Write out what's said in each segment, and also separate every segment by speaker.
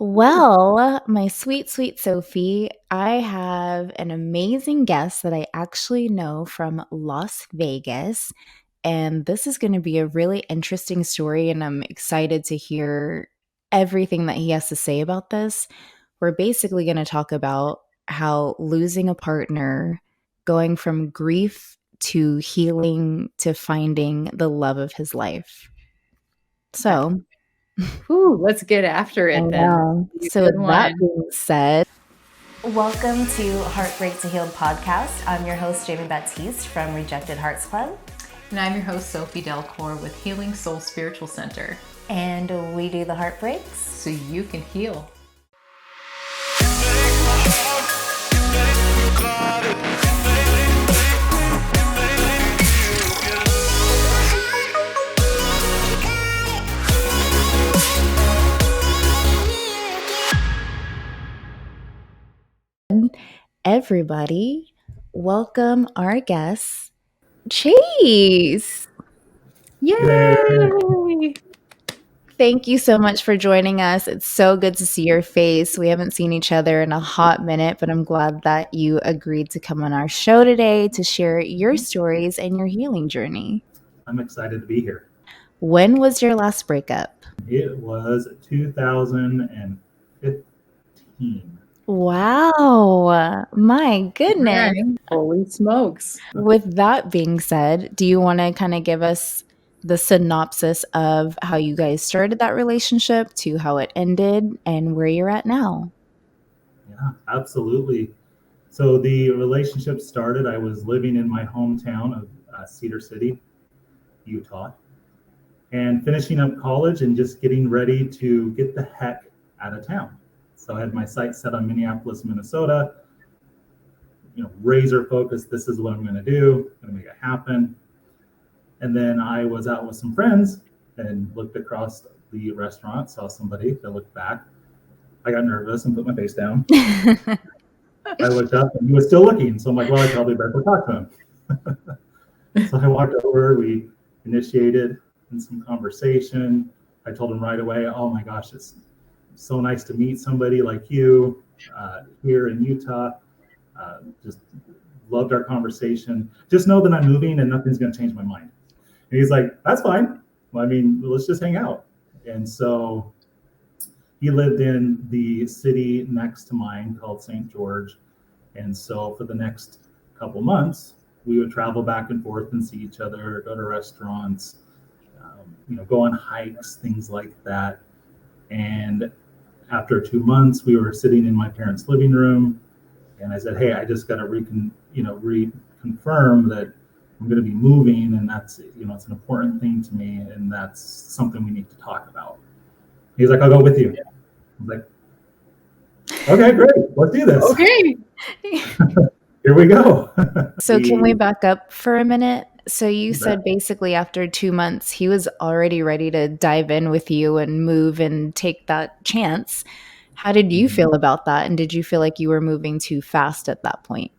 Speaker 1: Well, my sweet, sweet Sophie, I have an amazing guest that I actually know from Las Vegas. And this is going to be a really interesting story. And I'm excited to hear everything that he has to say about this. We're basically going to talk about how losing a partner, going from grief to healing to finding the love of his life.
Speaker 2: I,
Speaker 1: So,
Speaker 2: let's get after
Speaker 1: I
Speaker 2: it then.
Speaker 1: know.
Speaker 2: Be a
Speaker 1: So,
Speaker 2: good
Speaker 1: with that
Speaker 2: one.
Speaker 1: being said, welcome to Heartbreak to Heal podcast. I'm your host, Jamie Baptiste from Rejected Hearts Club.
Speaker 2: And I'm your host, Sophie Delcor with Healing Soul Spiritual Center.
Speaker 1: And we do the heartbreaks
Speaker 2: so you can heal.
Speaker 1: Everybody, welcome our guest, Chase.
Speaker 2: Yay!
Speaker 1: Thank you so much for joining us. It's so good to see your face. We haven't seen each other in a hot minute, but I'm glad that you agreed to come on our show today to share your stories and your healing journey.
Speaker 3: I'm excited to be here.
Speaker 1: When was your last breakup?
Speaker 3: It was 2015.
Speaker 1: Wow, my goodness.
Speaker 2: Holy smokes.
Speaker 1: With that being said, do you want to kind of give us the synopsis of how you guys started that relationship to how it ended and where you're at now?
Speaker 3: Yeah, absolutely. So the relationship started, I was living in my hometown of Cedar City, Utah, and finishing up college and just getting ready to get the heck out of town. So I had my sights set on Minneapolis, Minnesota, razor focused. This is what I'm going to do. I'm going to make it happen. And then I was out with some friends and looked across the restaurant, saw somebody that looked back. I got nervous and put my face down. I looked up and he was still looking. So I'm like, well, I probably better go talk to him. So I walked over, we initiated in some conversation. I told him right away, oh my gosh, it's so nice to meet somebody like you here in Utah. Just loved our conversation. Just know that I'm moving and nothing's going to change my mind. And he's like, that's fine. Well, I mean, let's just hang out. And so he lived in the city next to mine called St. George. And so for the next couple months, we would travel back and forth and see each other, go to restaurants, go on hikes, things like that. And after 2 months, we were sitting in my parents' living room. And I said, hey, I just got to reconfirm that I'm going to be moving, and that's, it's an important thing to me, and that's something we need to talk about. He's like, I'll go with you. I was like, okay, great, let's do this.
Speaker 2: Okay.
Speaker 3: Here we go.
Speaker 1: So can we back up for a minute? So you said basically after 2 months, he was already ready to dive in with you and move and take that chance. How did you feel about that? And did you feel like you were moving too fast at that point?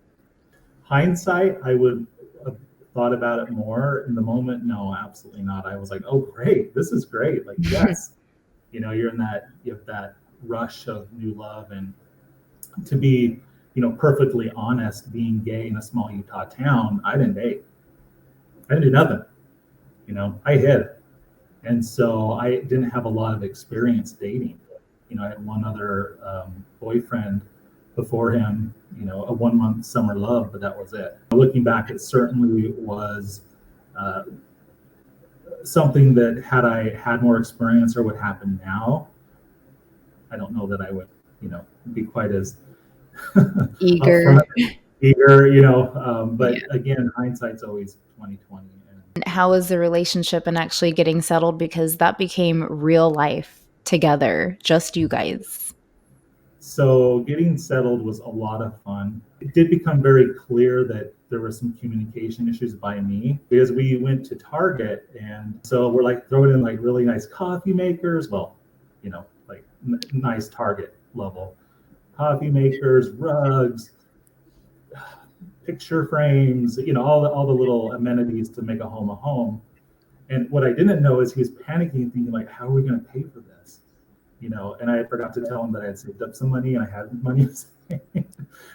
Speaker 3: Hindsight, I would have thought about it more. In the moment, no, absolutely not. I was like, oh, great. This is great. Like, yes, you have that rush of new love. And to be, perfectly honest, being gay in a small Utah town, I didn't date. I didn't do nothing. I hid. And so I didn't have a lot of experience dating. I had one other boyfriend before him, a 1 month summer love, but that was it. Looking back, it certainly was something that had I had more experience or what happened now, I don't know that I would, be quite as
Speaker 1: eager.
Speaker 3: But again, hindsight's always 2020.
Speaker 1: And how was the relationship and actually getting settled? Because that became real life together, just you guys.
Speaker 3: So getting settled was a lot of fun. It did become very clear that there were some communication issues by me because we went to Target, and so we're like throwing in like really nice coffee makers. Well, like nice Target level coffee makers, rugs, picture frames, all the little amenities to make a home. And what I didn't know is he was panicking, thinking like, how are we going to pay for this? and I forgot to tell him that I had saved up some money and I had money.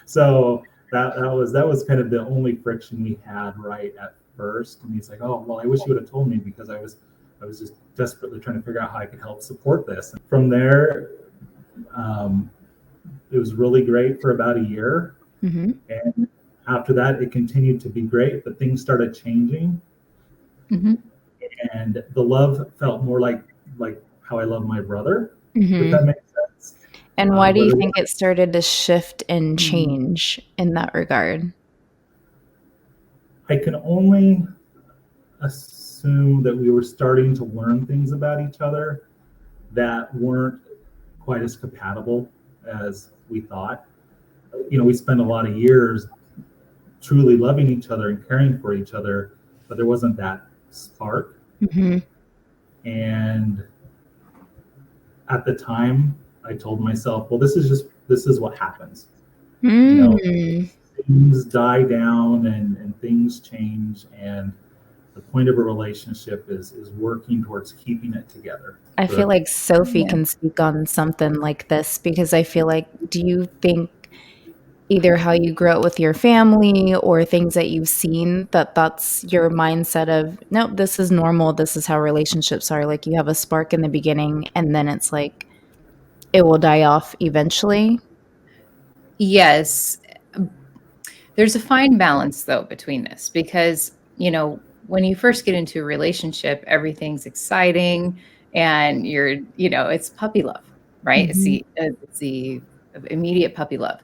Speaker 3: So that was kind of the only friction we had right at first. And he's like, "Oh, well, I wish you would have told me because I was just desperately trying to figure out how I could help support this." And from there, um, it was really great for about a year.
Speaker 1: Mm-hmm.
Speaker 3: And after that, it continued to be great, but things started changing,
Speaker 2: Mm-hmm.
Speaker 3: and the love felt more like how I love my brother, if
Speaker 1: Mm-hmm.
Speaker 3: that makes sense.
Speaker 1: And why do
Speaker 3: But
Speaker 1: you
Speaker 3: it,
Speaker 1: think it started to shift and change in that regard?
Speaker 3: I can only assume that we were starting to learn things about each other that weren't quite as compatible as we thought. We spent a lot of years truly loving each other and caring for each other, but there wasn't that spark.
Speaker 1: Mm-hmm.
Speaker 3: And at the time, I told myself, well, this is what happens. You know,
Speaker 1: Mm.
Speaker 3: things die down and things change, and the point of a relationship is working towards keeping it together.
Speaker 1: I feel
Speaker 3: So
Speaker 1: like Sophie
Speaker 2: Yeah.
Speaker 1: can speak on something like this because I feel like, do you think either how you grew up with your family or things that you've seen that's your mindset of, nope, this is normal, this is how relationships are, like you have a spark in the beginning and then it's like it will die off eventually?
Speaker 2: Yes. There's a fine balance though between this because, when you first get into a relationship, everything's exciting and it's puppy love, right? It's
Speaker 1: Mhm.
Speaker 2: the immediate puppy love.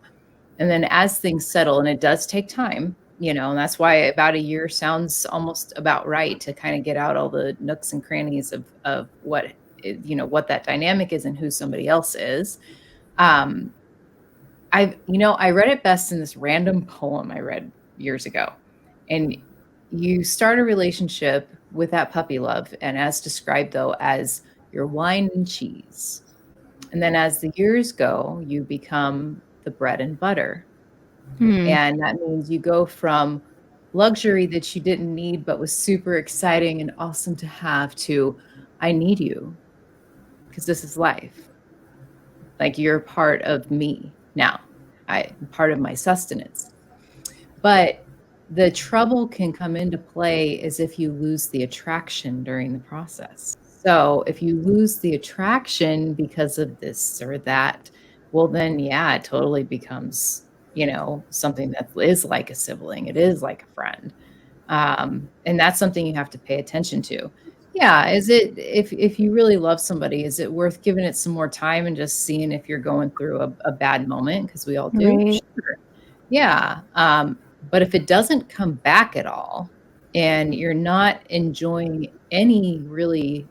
Speaker 2: And then as things settle, and it does take time, and that's why about a year sounds almost about right to kind of get out all the nooks and crannies of what that dynamic is and who somebody else is. Um, I read it best in this random poem I read years ago. And you start a relationship with that puppy love, and as described though, as your wine and cheese. And then as the years go, you become the bread and butter.
Speaker 1: Hmm.
Speaker 2: And that means you go from luxury that you didn't need but was super exciting and awesome to have to I need you because this is life. Like you're part of me now. Part of my sustenance. But the trouble can come into play as if you lose the attraction during the process. So if you lose the attraction because of this or that, well, then, yeah, it totally becomes, something that is like a sibling. It is like a friend. And that's something you have to pay attention to. Yeah, is it if you really love somebody, is it worth giving it some more time and just seeing if you're going through a bad moment? Because we all do.
Speaker 1: Right.
Speaker 2: Sure. Yeah, but if it doesn't come back at all and you're not enjoying any really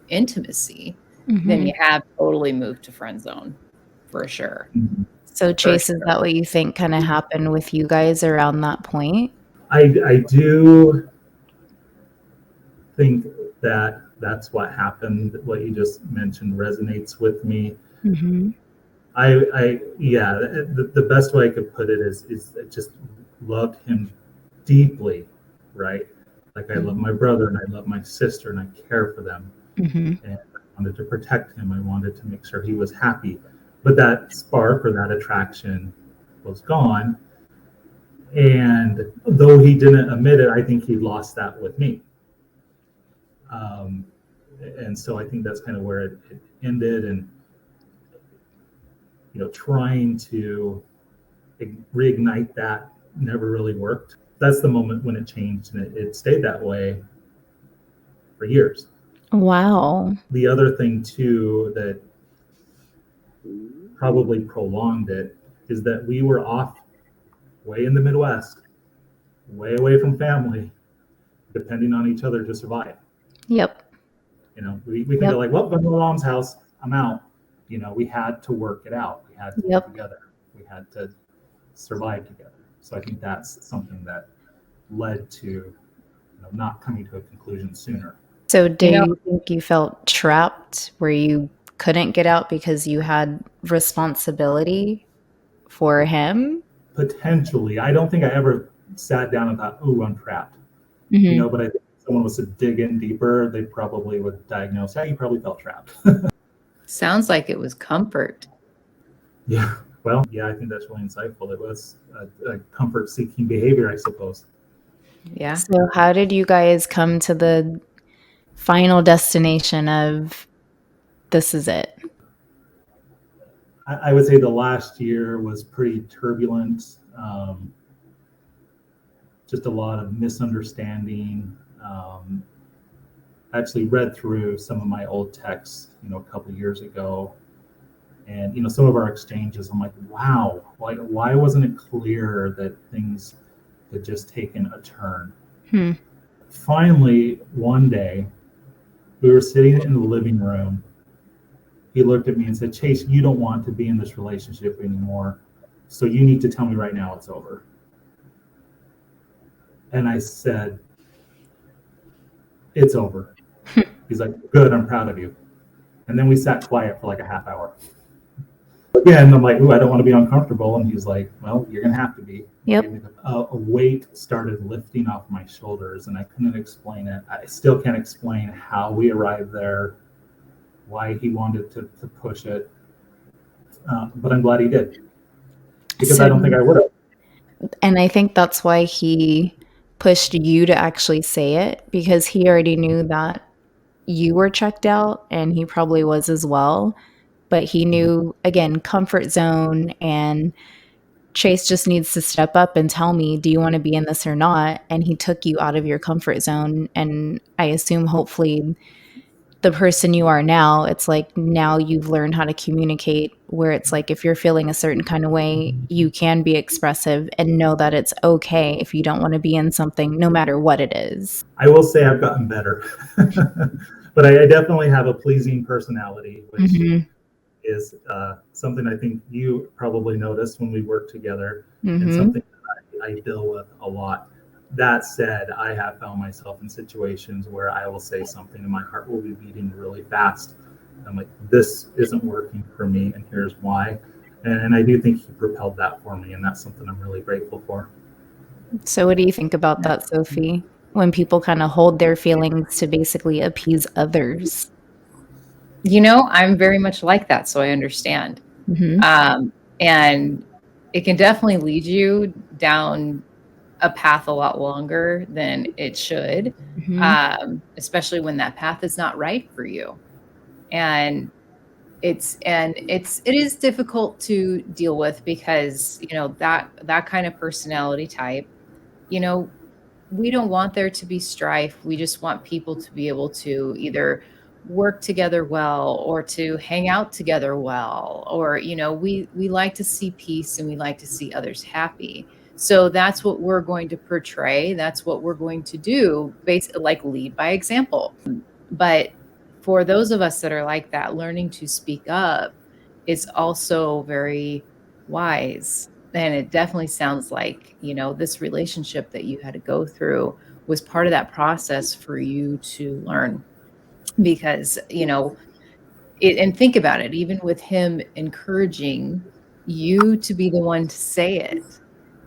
Speaker 2: intimacy, then
Speaker 1: Mhm.
Speaker 2: you have totally moved to friend zone for sure,
Speaker 1: So
Speaker 2: for
Speaker 1: Chase, is
Speaker 2: sure.
Speaker 1: that what you think kind of happened with you guys around that point?
Speaker 3: I do think that that's what happened. What you just mentioned resonates with me.
Speaker 1: Mhm.
Speaker 3: Yeah, the best way I could put it is I just loved him deeply, right? Like I love
Speaker 1: Mhm.
Speaker 3: my brother and I love my sister and I care for them,
Speaker 1: Mhm.
Speaker 3: and I wanted to protect him. I wanted to make sure he was happy, but that spark or that attraction was gone. And though he didn't admit it, I think he lost that with me. Um, and so I think that's kind of where it ended. And trying to reignite that never really worked. That's the moment when it changed, and it stayed that way for years.
Speaker 1: Wow.
Speaker 3: The other thing too that probably prolonged it is that we were off way in the Midwest, way away from family, depending on each other to survive.
Speaker 1: Yep.
Speaker 3: We think of
Speaker 1: Yep.
Speaker 3: like, well, I'm my mom's house, I'm out. We had to work it out. We had to be
Speaker 1: Yep.
Speaker 3: together. We had to survive together. So I think that's something that led to not coming to a conclusion sooner.
Speaker 1: So do
Speaker 2: You know,
Speaker 1: you think you felt trapped where you couldn't get out because you had responsibility for him?
Speaker 3: Potentially, I don't think I ever sat down and thought, "Oh, I'm trapped."
Speaker 1: Mhm.
Speaker 3: But I think if someone was to dig in deeper, they probably would diagnose, "Yeah, you probably felt trapped."
Speaker 2: Sounds like it was comfort.
Speaker 3: Yeah. Well, yeah, I think that's really insightful. It was a comfort-seeking behavior, I suppose.
Speaker 2: Yeah.
Speaker 1: So, how did you guys come to the final destination of this is it?
Speaker 3: I would say the last year was pretty turbulent. Just a lot of misunderstanding. I actually read through some of my old texts, a couple of years ago, and some of our exchanges. I'm like, wow, why wasn't it clear that things had just taken a turn? Finally, one day, we were sitting in the living room. He looked at me and said, Chase, you don't want to be in this relationship anymore, so you need to tell me right now it's over. And I said, it's over. He's like, good, I'm proud of you. And then we sat quiet for like a half hour. Yeah, and I'm like, ooh, I don't want to be uncomfortable. And he's like, well, you're going to have to be.
Speaker 1: Yep.
Speaker 3: A weight started lifting off my shoulders, and I couldn't explain it. I still can't explain how we arrived there, why he wanted to push it. But I'm glad he did, because I don't think I would have.
Speaker 1: And I think that's why he pushed you to actually say it, because he already knew that you were checked out, and he probably was as well. But he knew, again, comfort zone, and Chase just needs to step up and tell me, do you want to be in this or not? And he took you out of your comfort zone. And I assume hopefully the person you are now, it's like now you've learned how to communicate, where it's like if you're feeling a certain kind of way, you can be expressive and know that it's okay if you don't want to be in something, no matter what it is.
Speaker 3: I will say I've gotten better, but I definitely have a pleasing personality, which is something I think you probably noticed when we worked together, and something that I deal with a lot. That said, I have found myself in situations where I will say something and my heart will be beating really fast. I'm like, this isn't working for me, and here's why. And I do think he propelled that for me, and that's something I'm really grateful for.
Speaker 1: So what do you think about that, Sophie? When people kind of hold their feelings to basically appease others?
Speaker 2: I'm very much like that, so I understand. And it can definitely lead you down a path a lot longer than it should, especially when that path is not right for you. And it is difficult to deal with, because that kind of personality type, we don't want there to be strife. We just want people to be able to either work together well, or to hang out together well, or we like to see peace, and we like to see others happy. So that's what we're going to portray. That's what we're going to do, basically, like lead by example. But for those of us that are like that, learning to speak up is also very wise. And it definitely sounds like, this relationship that you had to go through was part of that process for you to learn. Because, and think about it, even with him encouraging you to be the one to say it,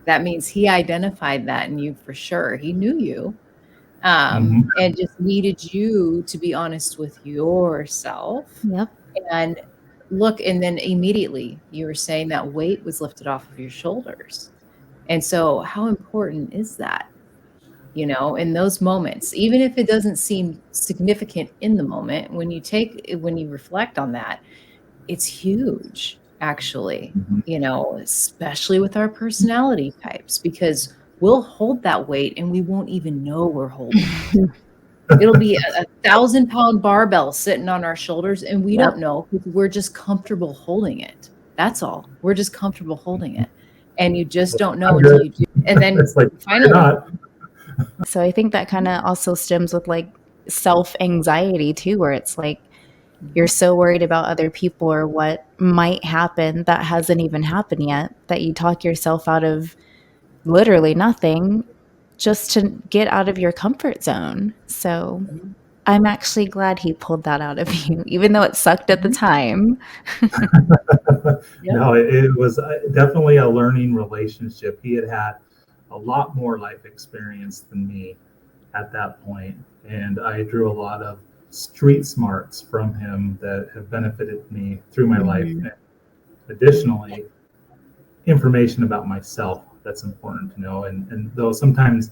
Speaker 2: that means he identified that in you for sure. He knew you, and just needed you to be honest with yourself.
Speaker 1: Yep.
Speaker 2: And look, and then immediately you were saying that weight was lifted off of your shoulders. And so how important is that? In those moments, even if it doesn't seem significant in the moment, when you reflect on that, it's huge, actually, especially with our personality types, because we'll hold that weight and we won't even know we're holding it. It'll be a 1,000-pound barbell sitting on our shoulders, and we don't know, because we're just comfortable holding it. That's all. We're just comfortable holding it. And you just don't know until you do. And then
Speaker 3: it's like,
Speaker 2: finally.
Speaker 1: So I think that kind of also stems with like self-anxiety too, where it's like you're so worried about other people or what might happen that hasn't even happened yet, that you talk yourself out of literally nothing just to get out of your comfort zone. So I'm actually glad he pulled that out of you, even though it sucked at the time.
Speaker 3: No, it was definitely a learning relationship. He had a lot more life experience than me at that point, and I drew a lot of street smarts from him that have benefited me through my life.
Speaker 1: Mhm.
Speaker 3: And additionally, information about myself that's important to know. And though sometimes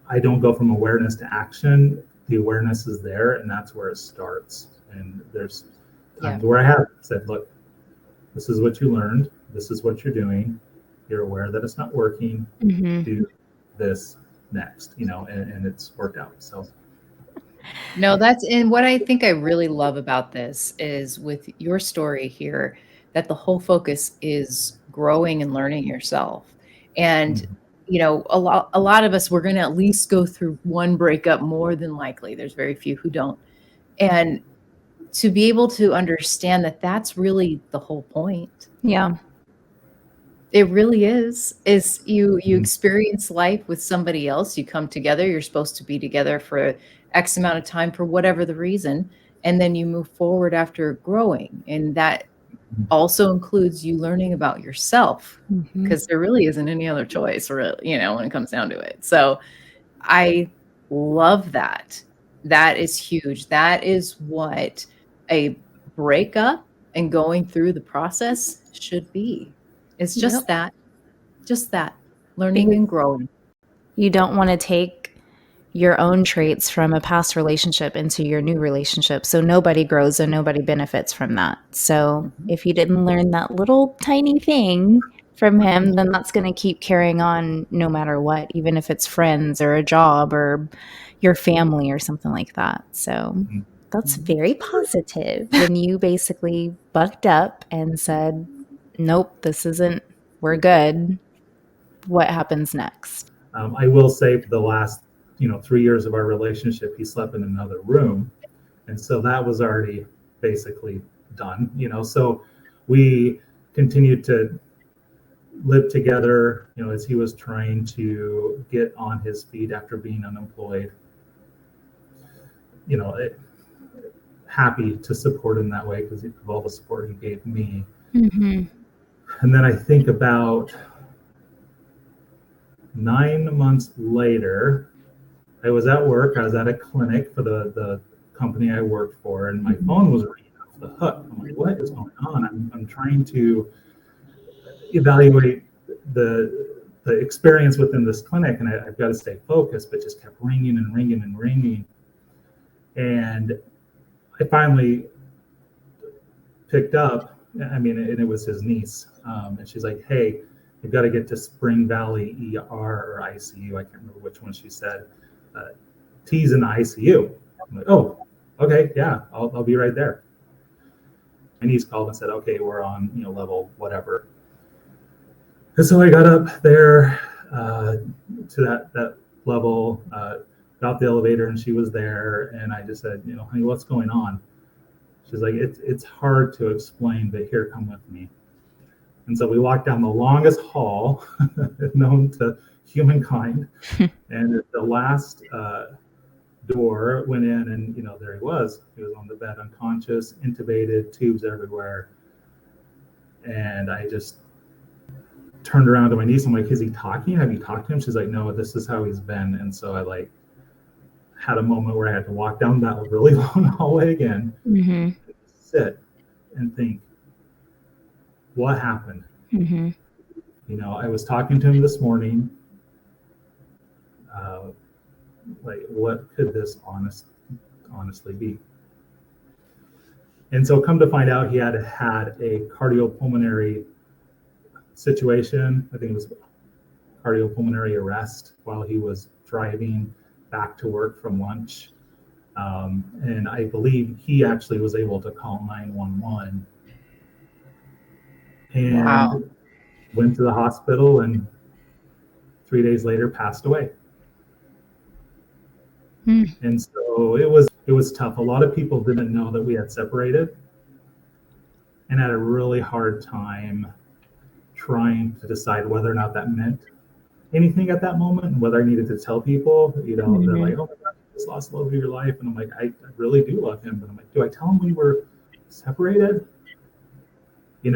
Speaker 3: I don't go from awareness to action, the awareness is there, and that's where it starts. And there's times where I have said, look, this is what you learned, this is what you're doing, you're aware that it's not working, do this next, and it's worked out. So
Speaker 2: No, and what I think I really love about this is with your story here, that the whole focus is growing and learning yourself. And, a lot of us, we're going to at least go through one breakup more than likely. There's very few who don't. And to be able to understand that that's really the whole point.
Speaker 1: Yeah.
Speaker 2: It really is you experience life with somebody else, you come together, you're supposed to be together for X amount of time for whatever the reason, and then you move forward after growing, and that also includes you learning about yourself, because there really isn't any other choice, when it comes down to it. So I love that. That is huge. That is what a breakup and going through the process should be. It's
Speaker 1: Yep.
Speaker 2: just that learning
Speaker 1: Because
Speaker 2: and growing.
Speaker 1: you don't want to take your own traits from a past relationship into your new relationship. So nobody grows and nobody benefits from that. So if you didn't learn that little tiny thing from him, then that's going to keep carrying on no matter what, even if it's friends or a job or your family or something like that. So that's very positive. Then you basically bucked up and said, nope, this isn't, we're good. What happens next?
Speaker 3: I will say for the last 3 years of our relationship, he slept in another room, and so that was already basically done. So we continued to live together, as he was trying to get on his feet after being unemployed. Happy to support him that way because of all the support he gave me. And then I think about 9 months later, I was at work. I was at a clinic for the company I worked for, and my phone was ringing off the hook. I'm like, what is going on? I'm trying to evaluate the experience within this clinic, and I've got to stay focused, but just kept ringing and ringing and ringing. And I finally picked up, and it was his niece. And she's like, hey, you've got to get to Spring Valley ER or ICU. I can't remember which one she said. T's in the ICU. I'm like, oh, okay, yeah, I'll be right there. My niece called and said, okay, we're on level whatever. And so I got up there to that level, got the elevator, and she was there, and I just said, honey, what's going on? She's like, it's hard to explain, but here, come with me. And so we walked down the longest hall known to humankind, and the last door went in, and there he was on the bed, unconscious, intubated, tubes everywhere. And I just turned around to my niece. I'm like, is he talking? Have you talked to him? She's like, no, this is how he's been. And so I had a moment where I had to walk down that really long hallway again, sit and think, what happened? I was talking to him this morning. What could this honestly be? And so come to find out, he had a cardiopulmonary situation. I think it was cardiopulmonary arrest while he was driving back to work from lunch. And I believe he actually was able to call 911 and went to the hospital, and 3 days later passed away. And so it was tough. A lot of people didn't know that we had separated and had a really hard time trying to decide whether or not that meant anything at that moment and whether I needed to tell people. They're like, oh my God, you just lost the love of your life. And I'm like, I really do love him. But I'm like, do I tell him we were separated? And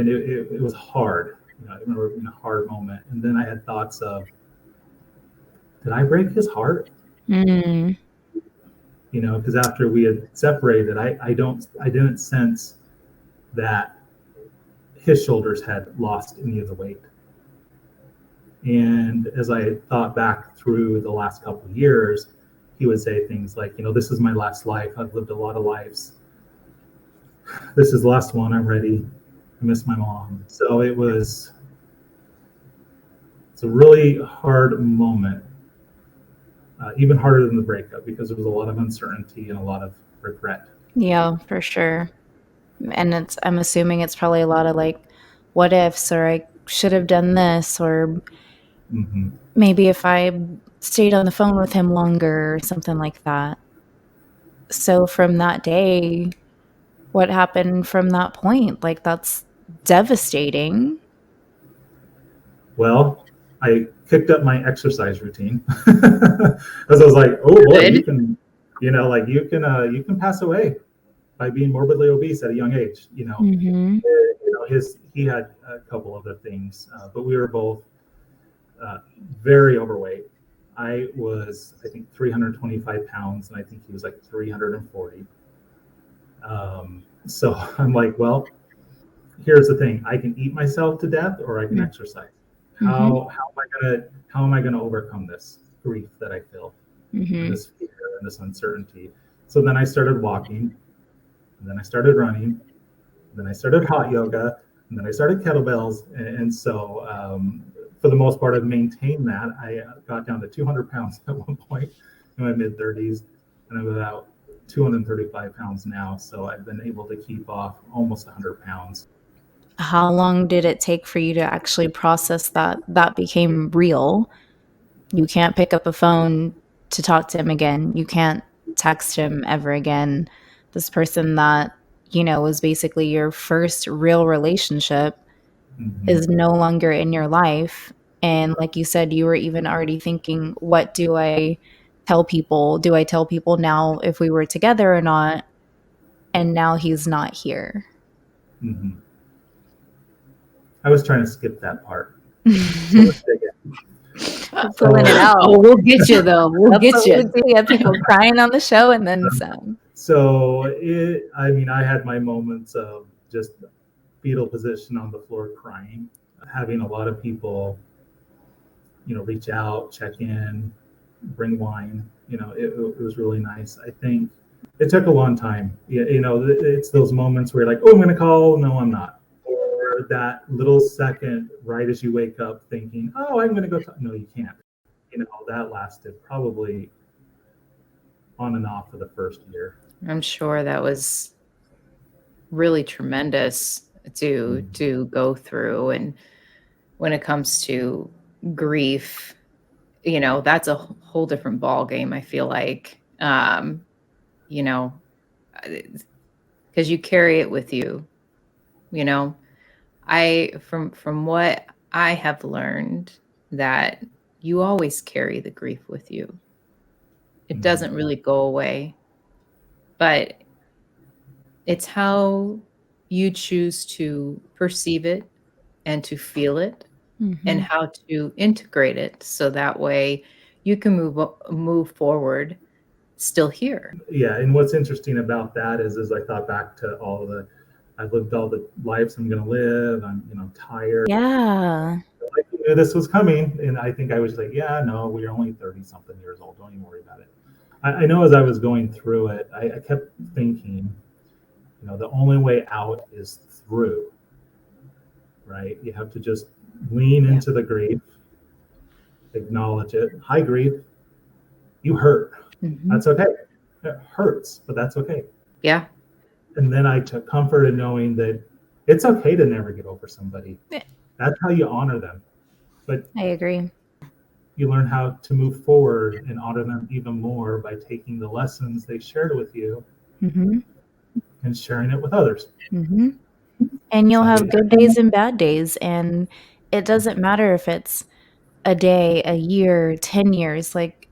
Speaker 3: it was hard. I remember it being a hard moment. And then I had thoughts of, did I break his heart? because after we had separated, I didn't sense that his shoulders had lost any of the weight. And as I thought back through the last couple of years, he would say things like, this is my last life. I've lived a lot of lives. This is the last one. I'm ready. I miss my mom. So it's a really hard moment, even harder than the breakup, because there was a lot of uncertainty and a lot of regret.
Speaker 1: Yeah, for sure. And I'm assuming it's probably a lot of like, what ifs, or I should have done this, or
Speaker 3: Mm-hmm.
Speaker 1: maybe if I stayed on the phone with him longer or something like that. So from that day, what happened from that point? Like, that's devastating.
Speaker 3: Well, I picked up my exercise routine because I was like, oh boy,
Speaker 2: Good.
Speaker 3: you can pass away by being morbidly obese at a young age.
Speaker 1: Mm-hmm.
Speaker 3: He had a couple other things, but we were both very overweight. I was, I think, 325 pounds, and I think he was like 340. So I'm like, well, here's the thing: I can eat myself to death, or I can exercise.
Speaker 1: Mm-hmm.
Speaker 3: How am I gonna overcome this grief that I feel,
Speaker 1: Mm-hmm.
Speaker 3: and this fear and this uncertainty? So then I started walking, and then I started running, and then I started hot yoga, and then I started kettlebells, and so for the most part, I've maintained that. I got down to 200 pounds at one point in my mid 30s, and I'm about 235 pounds now. So I've been able to keep off almost 100 pounds.
Speaker 1: How long did it take for you to actually process that became real? You can't pick up a phone to talk to him again. You can't text him ever again. This person that, was basically your first real relationship
Speaker 3: Mm-hmm.
Speaker 1: is no longer in your life. And like you said, you were even already thinking, what do I tell people? Do I tell people now if we were together or not? And now he's not here.
Speaker 3: Mm-hmm. I was trying to skip that part. So let's dig in.
Speaker 1: We're pulling it out.
Speaker 2: Oh, we'll get you though. We'll
Speaker 1: That's
Speaker 2: get
Speaker 1: what
Speaker 2: you.
Speaker 1: we do. We have people crying on the show and then some.
Speaker 3: So I had my moments of just fetal position on the floor crying, having a lot of people, reach out, check in, bring wine. It was really nice. I think it took a long time. It's those moments where you're like, oh, I'm going to call. No, I'm not. Or that little second right as you wake up thinking, oh, I'm going to go talk. No, you can't. That lasted probably on and off for the first year.
Speaker 2: I'm sure that was really tremendous to go through. And when it comes to grief, that's a whole different ball game. I feel like, because you carry it with you. From what I have learned, that you always carry the grief with you. It doesn't really go away, but it's how you choose to perceive it and to feel it, and how to integrate it so that way you can move forward still here.
Speaker 3: Yeah, and what's interesting about that is as I thought back to I've lived all the lives I'm going to live. I'm tired.
Speaker 1: Yeah.
Speaker 3: Like, you knew this was coming, and I think I was like, yeah, no, we're only 30 something years old. Don't even worry about it. I know as I was going through it, I kept thinking, the only way out is through, right? You have to just lean into the grief, acknowledge it. Hi, grief. You hurt.
Speaker 2: Mhm.
Speaker 3: That's okay. It hurts, but that's okay.
Speaker 2: Yeah.
Speaker 3: And then I took comfort in knowing that it's okay to never get over somebody.
Speaker 1: Yeah.
Speaker 3: That's how you honor them. But
Speaker 1: I agree.
Speaker 3: you learn how to move forward and honor them even more by taking the lessons they shared with you and sharing it with others.
Speaker 1: And you'll have good days and bad days. And it doesn't matter if it's a day, a year, 10 years. Like,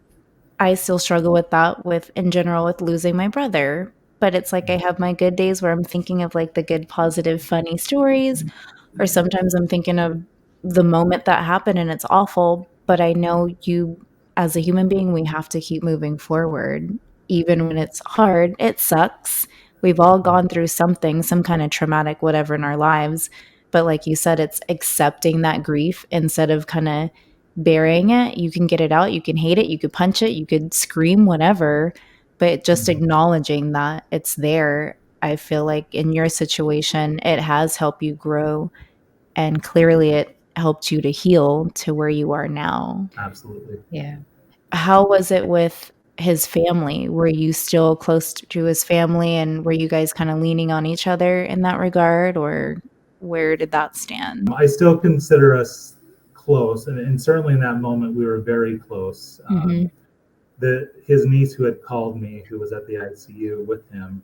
Speaker 1: I still struggle with that in general with losing my brother. But it's like I have my good days where I'm thinking of like the good, positive, funny stories. Or sometimes I'm thinking of the moment that happened and it's awful. But I know as a human being, we have to keep moving forward, even when it's hard. It sucks. We've all gone through something, some kind of traumatic whatever in our lives. But like you said, it's accepting that grief instead of kind of burying it. You can get it out. You can hate it. You could punch it. You could scream, whatever. But just acknowledging that it's there, I feel like in your situation, it has helped you grow. And clearly, it helped you to heal to where you are now.
Speaker 3: Absolutely.
Speaker 2: Yeah.
Speaker 1: How was it with his family? Were you still close to his family, and were you guys kind of leaning on each other in that regard, or where did that stand?
Speaker 3: I still consider us close, and certainly in that moment we were very close.
Speaker 1: Mm-hmm.
Speaker 3: His niece who had called me, who was at the ICU with him,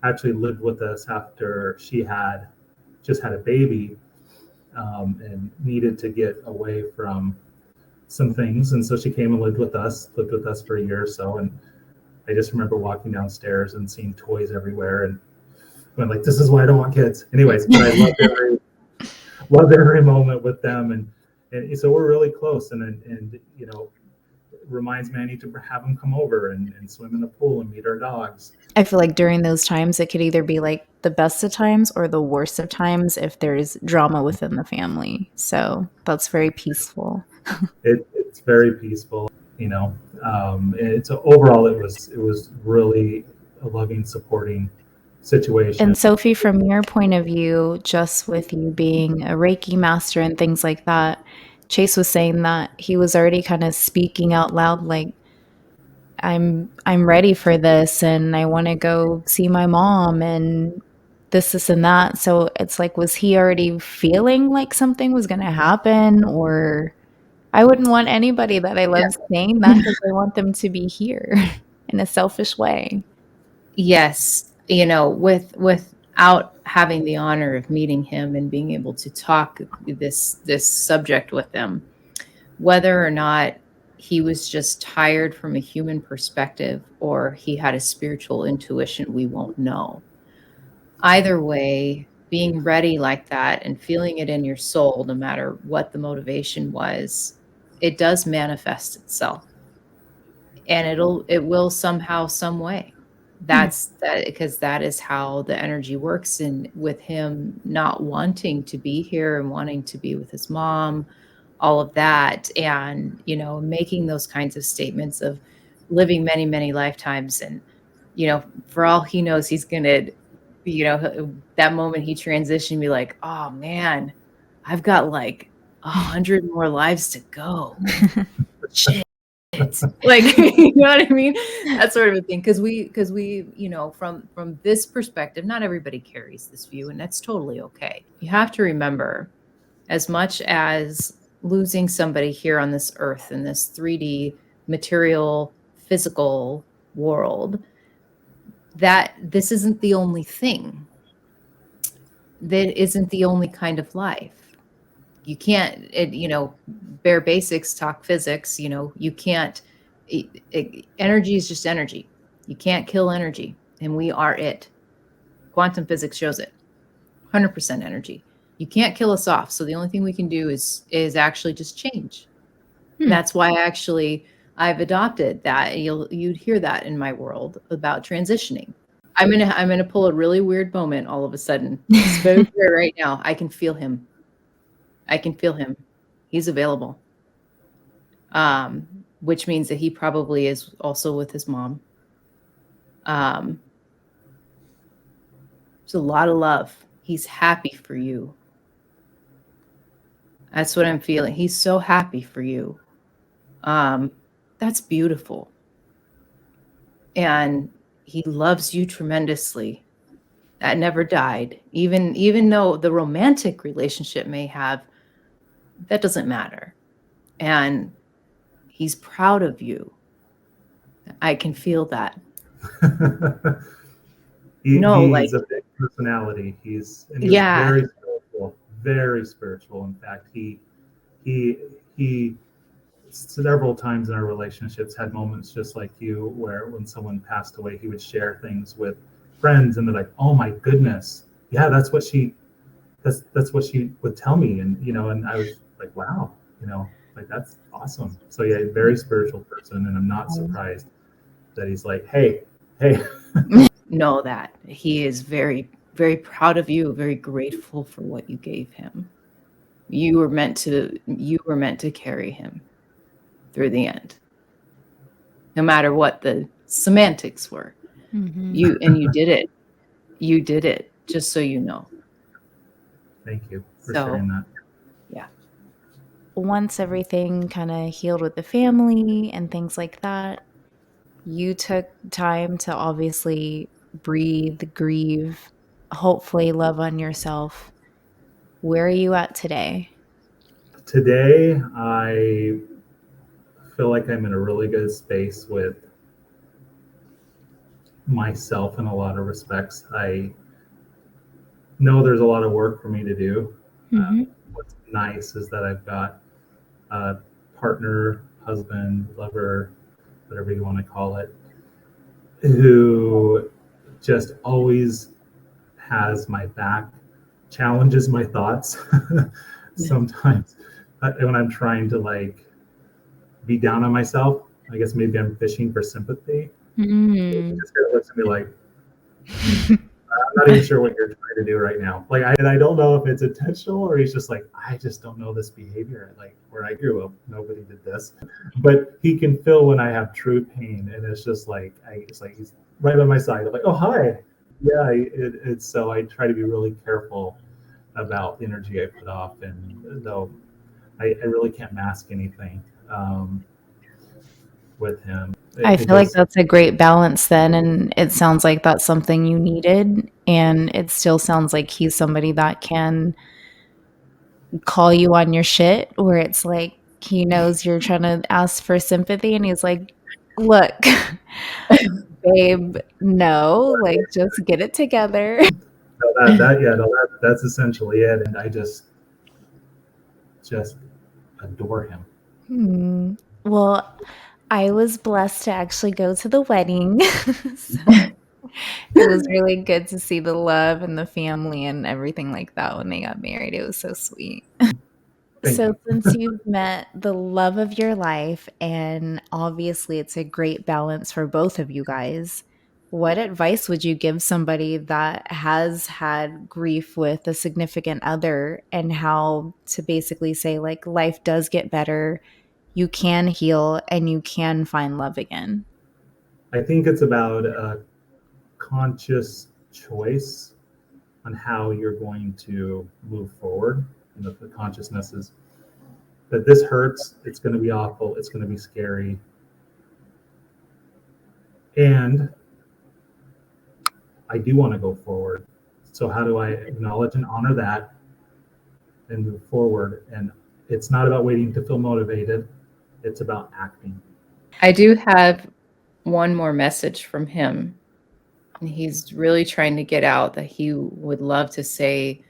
Speaker 3: actually lived with us after she had just had a baby, and needed to get away from some things, and so she came and lived with us for a year or so. And I just remember walking downstairs and seeing toys everywhere, and went like, "This is why I don't want kids." Anyways, but I loved every moment with them, and so we're really close. And you know, it reminds me I need to have them come over and swim in the pool and meet our dogs.
Speaker 1: I feel like during those times, it could either be like the best of times or the worst of times if there's drama within the family. So that's very peaceful.
Speaker 3: It's very peaceful, you know. It's overall it was really a loving, supporting situation.
Speaker 1: And Sophie, from your point of view, just with you being a Reiki master and things like that, Chase was saying that he was already kind of speaking out loud, like, I'm ready for this, and I want to go see my mom, and this and that. So it's like, was he already feeling like something was going to happen? Or I wouldn't want anybody that I love saying that, because I want them to be here in a selfish way.
Speaker 2: Yes, you know, without having the honor of meeting him and being able to talk this subject with him, whether or not he was just tired from a human perspective or he had a spiritual intuition, we won't know. Either way, being ready like that and feeling it in your soul, no matter what the motivation was, it does manifest itself, and it will somehow, some way. That's that, because that is how the energy works. And with him not wanting to be here and wanting to be with his mom, all of that, and, you know, making those kinds of statements of living many, many lifetimes. And, you know, for all he knows, he's gonna, you know, that moment he transitioned, be like, oh man, I've got like 100 more lives to go. Shit. Like, you know what I mean? That sort of a thing. Because we, you know, from this perspective, not everybody carries this view, and that's totally okay. You have to remember, as much as losing somebody here on this earth in this 3D material physical world, that this isn't the only thing. That isn't the only kind of life. You can't, you know, bare basics, talk physics, you know, you can't, energy is just energy. You can't kill energy, and we are it. Quantum physics shows it. 100% energy. You can't kill us off. So the only thing we can do is actually just change. And that's why I've adopted that. You'd hear that in my world about transitioning. I'm gonna pull a really weird moment all of a sudden. It's very clear right now. I can feel him. He's available. Which means that he probably is also with his mom. There's a lot of love. He's happy for you. That's what I'm feeling. He's so happy for you. That's beautiful. And he loves you tremendously. That never died. Even though the romantic relationship may have, that doesn't matter. And he's proud of you. I can feel that.
Speaker 3: He's
Speaker 2: like
Speaker 3: a big personality. He's
Speaker 2: Yeah.
Speaker 3: very spiritual, very spiritual. In fact, he several times in our relationships had moments just like you, where when someone passed away, he would share things with friends, and they're like, "Oh my goodness, yeah, that's what she would tell me," and you know, and I was like, "Wow, you know, like that's awesome." So yeah, very spiritual person, and I'm not surprised that he's like, hey.
Speaker 2: Know that he is very, very proud of you, very grateful for what you gave him. You were meant to carry him through the end, no matter what the semantics were.
Speaker 1: Mhm.
Speaker 2: You did it. You did it, just so you know.
Speaker 3: Thank you for
Speaker 2: So,
Speaker 3: sharing that.
Speaker 2: yeah.
Speaker 1: Once everything kind of healed with the family and things like that, you took time to obviously breathe, grieve, hopefully love on yourself. Where are you at today?
Speaker 3: Today, I feel like I'm in a really good space with myself in a lot of respects. I know there's a lot of work for me to do.
Speaker 1: Mhm.
Speaker 3: What's nice is that I've got a partner, husband, lover, whatever you want to call it, who just always has my back, challenges my thoughts sometimes when I'm trying to like be down on myself. I guess maybe I'm fishing for sympathy. He
Speaker 1: Mm.
Speaker 3: just kind of looks at me like, I'm not even sure what you're trying to do right now. Like, I don't know if it's intentional or he's just like, I just don't know this behavior. Like where I grew up, nobody did this. But he can feel when I have true pain, and it's just like, it's like he's right by my side. I'm like, oh hi, yeah. It's so I try to be really careful about the energy I put off, and though I really can't mask anything with him.
Speaker 1: I
Speaker 3: It
Speaker 1: feel like
Speaker 3: just
Speaker 1: that's a great balance then, and it sounds like that's something you needed, and it still sounds like he's somebody that can call you on your shit, where it's like he knows you're trying to ask for sympathy, and he's like, "Look, babe, no, like, just get it together."
Speaker 3: that's essentially it, and I just adore him.
Speaker 1: Hmm. Well, I was blessed to actually go to the wedding. So it was really good to see the love and the family and everything like that when they got married. It was so sweet.
Speaker 3: Thank
Speaker 1: So,
Speaker 3: you.
Speaker 1: since you've met the love of your life, and obviously it's a great balance for both of you guys, what advice would you give somebody that has had grief with a significant other and how to basically say, like, life does get better, you can heal, and you can find love again?
Speaker 3: I think it's about a conscious choice on how you're going to move forward. And the consciousness is that this hurts, it's going to be awful, it's going to be scary. And I do want to go forward. So, how do I acknowledge and honor that and move forward? And it's not about waiting to feel motivated, it's about acting.
Speaker 2: I do have one more message from him. And he's really trying to get out that he would love to say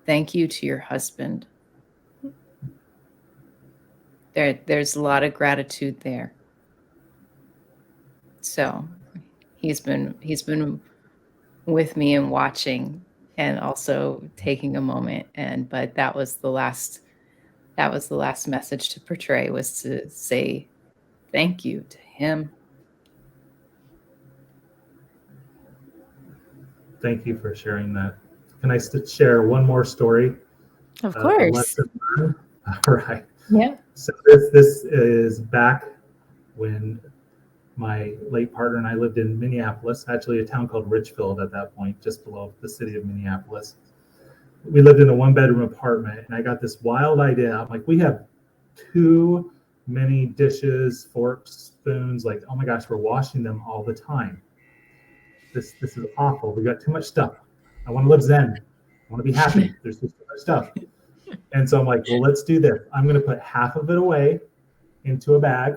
Speaker 2: thank you to your husband. There's a lot of gratitude there. So he's been with me and watching and also taking a moment, but that was the last message to portray, was to say thank you to him.
Speaker 3: Thank you for sharing that. Can I share one more story?
Speaker 1: Of
Speaker 3: A
Speaker 1: course.
Speaker 3: lesson learned. All right.
Speaker 2: Yeah.
Speaker 3: So this is back when my late partner and I lived in Minneapolis, actually a town called Richfield at that point, just below the city of Minneapolis. We lived in a one-bedroom apartment, and I got this wild idea. I'm like, we have too many dishes, forks, spoons. Like, oh my gosh, we're washing them all the time. This is awful. We got too much stuff. I want to live zen. I want to be happy. There's just too much stuff. And so I'm like, well, let's do this. I'm going to put half of it away into a bag,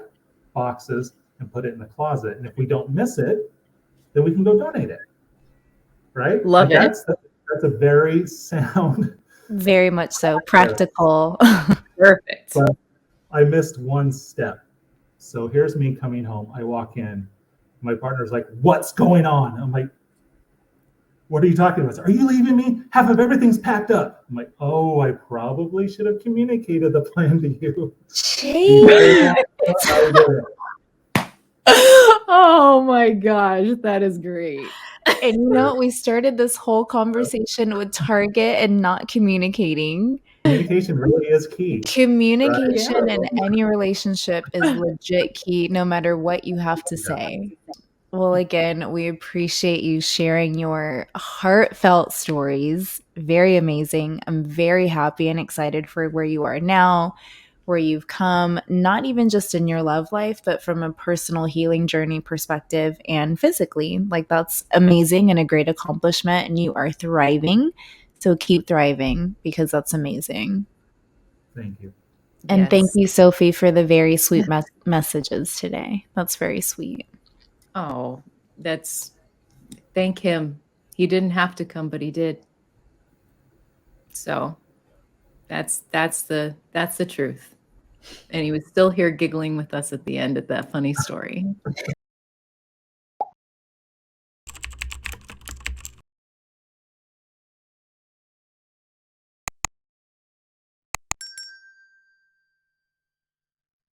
Speaker 3: boxes, and put it in the closet. And if we don't miss it, then we can go donate it. Right?
Speaker 2: Love
Speaker 3: Like
Speaker 2: it.
Speaker 3: that's a very sound.
Speaker 1: Very much so. Practical.
Speaker 2: Perfect.
Speaker 3: But I missed one step. So here's me coming home. I walk in. My partner's like, what's going on? I'm like, what are you talking about? Are you leaving me? Half of everything's packed up. I'm like, oh, I probably should have communicated the plan to you
Speaker 1: Jeez.
Speaker 3: before I did it.
Speaker 2: Oh my gosh, that is great.
Speaker 1: And you know, we started this whole conversation with Target and not communicating.
Speaker 3: Communication really is key.
Speaker 1: Communication
Speaker 2: Yeah.
Speaker 1: in any relationship is legit key, no matter what you have to
Speaker 3: Yeah.
Speaker 1: say. Well, again, we appreciate you sharing your heartfelt stories. Very amazing. I'm very happy and excited for where you are now, where you've come, not even just in your love life, but from a personal healing journey perspective and physically. Like, that's amazing and a great accomplishment, and you are thriving. So keep thriving because that's amazing.
Speaker 3: Thank you.
Speaker 1: And thank
Speaker 2: Yes.
Speaker 1: you, Sophie, for the very sweet messages today. That's very sweet.
Speaker 2: Oh, thank him. He didn't have to come, but he did. So that's the truth. And he was still here giggling with us at the end of that funny story.